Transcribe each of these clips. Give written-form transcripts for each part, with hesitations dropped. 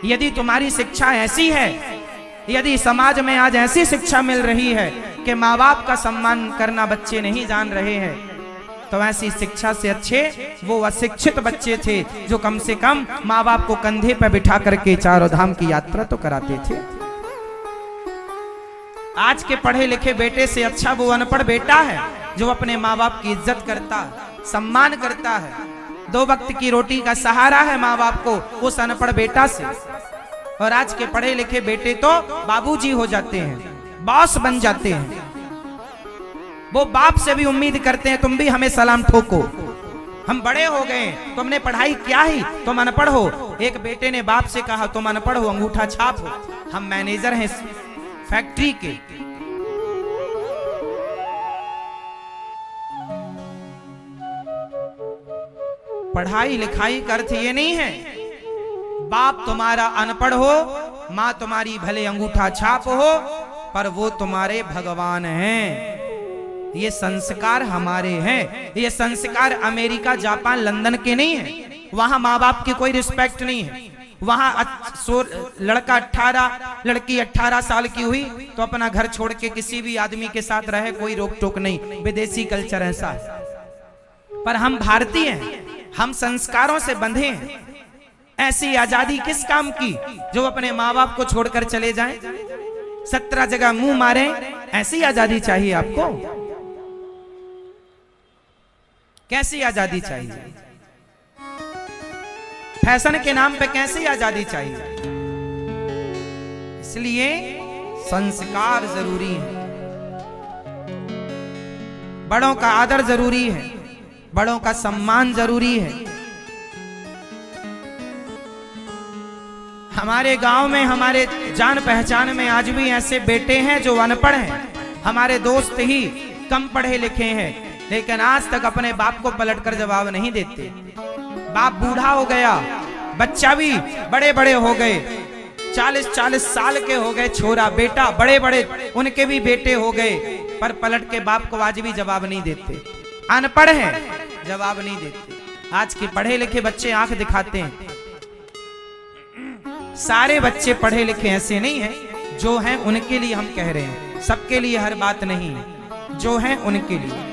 यदि तुम्हारी शिक्षा ऐसी है, यदि समाज में आज ऐसी शिक्षा मिल रही है कि माँ बाप का सम्मान करना बच्चे नहीं जान रहे हैं, तो ऐसी शिक्षा से अच्छे वो अशिक्षित बच्चे थे जो कम से कम माँ बाप को कंधे पर बिठा करके चारों धाम की यात्रा तो कराते थे। आज के पढ़े लिखे बेटे से अच्छा वो अनपढ़ बेटा है जो अपने माँ बाप की इज्जत करता है, सम्मान करता है, 2 वक्त की रोटी का सहारा है माँ बाप को उस अनपढ़ बेटा से। और आज के पढ़े लिखे बेटे तो बाबूजी हो जाते हैं, बॉस बन जाते हैं। वो बाप से भी उम्मीद करते हैं तुम भी हमें सलाम ठोको, हम बड़े हो गए, तुमने पढ़ाई क्या ही, तुम अनपढ़ हो। एक बेटे ने बाप से कहा तुम अनपढ़ हो, अंगूठा छाप हो, हम मैनेजर हैं फैक्ट्री के। पढ़ाई लिखाई का अर्थ ये नहीं है बाप तुम्हारा अनपढ़ हो, माँ तुम्हारी भले अंगूठा छाप हो, पर वो तुम्हारे भगवान हैं। ये संस्कार हमारे हैं। ये संस्कार अमेरिका, जापान, लंदन के नहीं है। वहां माँ बाप की कोई रिस्पेक्ट नहीं है। वहां लड़का 18, लड़की 18 साल की हुई तो अपना घर छोड़ के किसी भी आदमी के साथ रहे, कोई रोक टोक नहीं। विदेशी कल्चर ऐसा है। पर हम भारतीय हैं, हम संस्कारों से बंधे हैं। ऐसी आजादी किस काम की जो अपने माँ बाप को छोड़कर चले जाएं, 17 जगह मुंह मारें? ऐसी आजादी चाहिए आपको? कैसी आजादी चाहिए? फैशन के नाम पे कैसी आजादी चाहिए? इसलिए संस्कार जरूरी है, बड़ों का आदर जरूरी है, बड़ों का सम्मान जरूरी है। हमारे गांव में, हमारे जान पहचान में आज भी ऐसे बेटे हैं जो अनपढ़ हैं। हमारे दोस्त ही कम पढ़े लिखे हैं, लेकिन आज तक अपने बाप को पलटकर जवाब नहीं देते। बाप बूढ़ा हो गया, बच्चा भी बड़े बड़े हो गए, 40-40 साल के हो गए, छोरा बेटा बड़े बड़े उनके भी बेटे हो गए, पर पलट के बाप को आज भी जवाब नहीं देते। अनपढ़ हैं, जवाब नहीं देते। आज के पढ़े लिखे बच्चे आंख दिखाते हैं। सारे बच्चे पढ़े लिखे ऐसे नहीं हैं, जो हैं उनके लिए हम कह रहे हैं, सबके लिए हर बात नहीं है, जो हैं उनके लिए।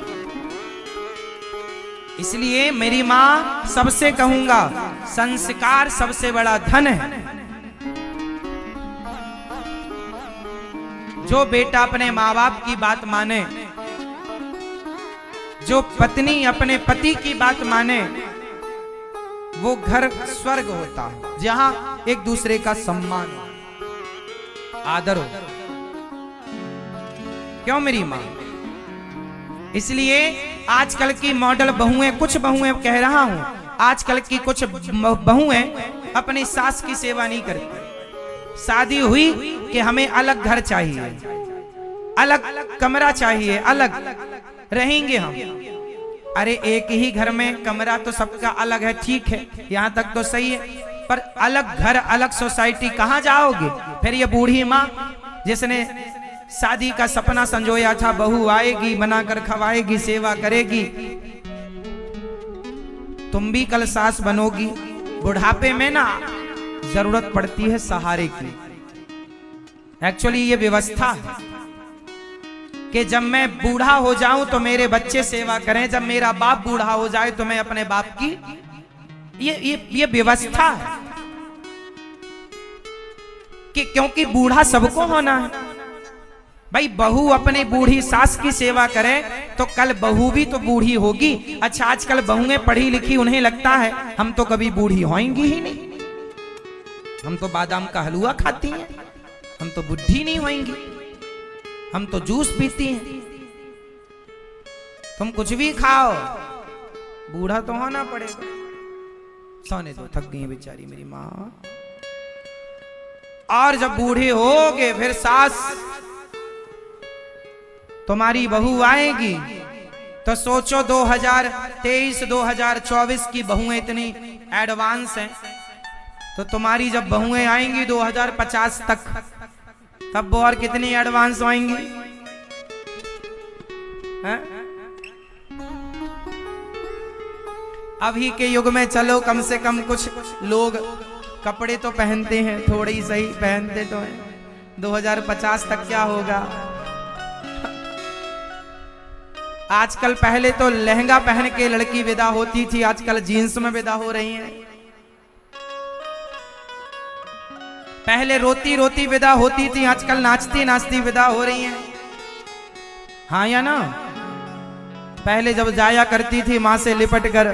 इसलिए मेरी मां सबसे कहूंगा, संस्कार सबसे बड़ा धन है। जो बेटा अपने माँ बाप की बात माने, जो पत्नी अपने पति की बात माने, वो घर स्वर्ग होता है, जहां एक दूसरे का सम्मान, आदर हो। क्यों मेरी मां? इसलिए आजकल की मॉडल बहुएं, कुछ बहुएं कह रहा हूं, आजकल की कुछ बहुएं अपनी सास की सेवा नहीं करती। शादी हुई कि हमें अलग घर चाहिए, अलग कमरा चाहिए, अलग रहेंगे हम। अरे एक ही घर में कमरा तो सबका अलग है, ठीक है, यहां तक तो सही है, पर अलग घर, अलग सोसाइटी कहां जाओगे? फिर ये बूढ़ी माँ जिसने शादी का सपना संजोया था, बहू आएगी, बनाकर खवाएगी, सेवा करेगी, तुम भी कल सास बनोगी। बुढ़ापे में ना जरूरत पड़ती है सहारे की। एक्चुअली ये व्यवस्था है कि जब मैं बूढ़ा हो जाऊं तो मेरे बच्चे सेवा करें, जब मेरा बाप बूढ़ा हो जाए तो मैं अपने बाप की, ये व्यवस्था है कि क्योंकि बूढ़ा सबको होना है। भाई बहू अपनी बूढ़ी सास की सेवा करे तो कल बहू भी तो बूढ़ी होगी। अच्छा, आजकल बहुएं पढ़ी लिखी, उन्हें लगता है हम तो कभी बूढ़ी होंगी ही नहीं, हम तो बादाम का हलवा खाती हैं, हम तो बुढ़ी नहीं होंगी, हम तो जूस पीती हैं। तुम कुछ भी खाओ, बूढ़ा तो होना पड़ेगा। सोने दो, थक गई बेचारी मेरी माँ। और जब बूढ़े होगे फिर सास तुम्हारी बहू आएगी तो सोचो 2023-2024 की बहुएं इतनी एडवांस हैं, तो तुम्हारी जब बहुएं आएंगी 2050 तक, तब वो और कितनी एडवांस आएंगी? अभी के युग में चलो कम से कम कुछ लोग कपड़े तो पहनते हैं, थोड़े ही सही पहनते तो हैं। 2050 तक क्या होगा? आजकल पहले तो लहंगा पहन के लड़की विदा होती थी, आजकल जीन्स में विदा हो रही हैं। पहले रोती रोती विदा होती थी, आजकल नाचती नाचती विदा हो रही हैं। हाँ या ना? पहले जब जाया करती थी माँ से लिपट कर,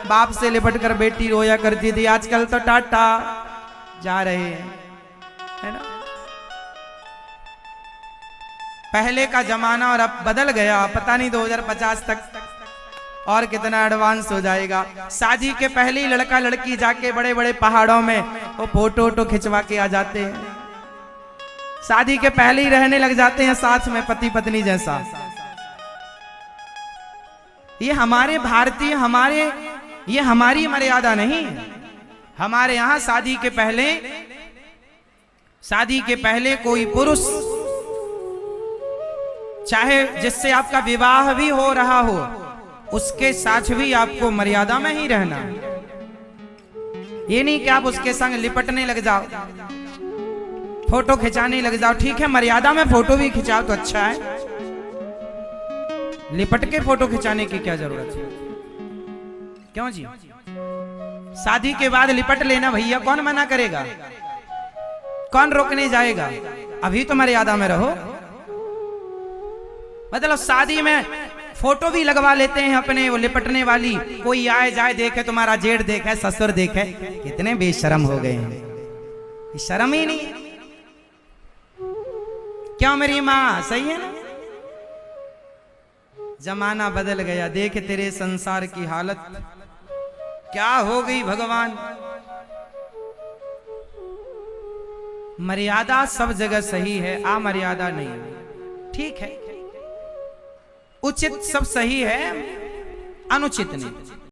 बाप से लिपट कर बेटी रोया करती थी, आजकल तो टाटा जा रहे हैं, है ना? पहले का जमाना और अब बदल गया। पता नहीं 2050 तक और कितना एडवांस हो जाएगा। शादी के पहले ही लड़का लड़की जाके बड़े बड़े पहाड़ों में वो फोटो वोटो खिंचवा के आ जाते हैं। शादी के पहले ही रहने लग जाते हैं साथ में, पति पत्नी जैसा। ये हमारे भारतीय, ये हमारी मर्यादा नहीं। हमारे यहां शादी के पहले कोई पुरुष, चाहे जिससे आपका विवाह भी हो रहा हो, उसके साथ भी आपको मर्यादा में ही रहना। ये नहीं कि आप उसके संग लिपटने लग जाओ, फोटो खिंचाने लग जाओ। ठीक है, मर्यादा में फोटो भी खिंचाओ तो अच्छा है, लिपट के फोटो खिंचाने की क्या जरूरत है? क्यों जी? शादी के बाद लिपट लेना भैया, कौन मना करेगा? कौन रोकने जाएगा? अभी तो मर्यादा में रहो। मतलब शादी में फोटो भी लगवा लेते हैं अपने, वो लिपटने वाली। कोई आए जाए देखे, तुम्हारा जेठ देखे, ससुर देखे, कितने बेशरम हो गए हैं। शर्म ही नहीं। क्यों मेरी माँ? सही है ना? जमाना बदल गया। देख तेरे संसार की हालत क्या हो गई भगवान। मर्यादा सब जगह सही है, अमर्यादा नहीं। ठीक है, उचित सब सही है, अनुचित नहीं।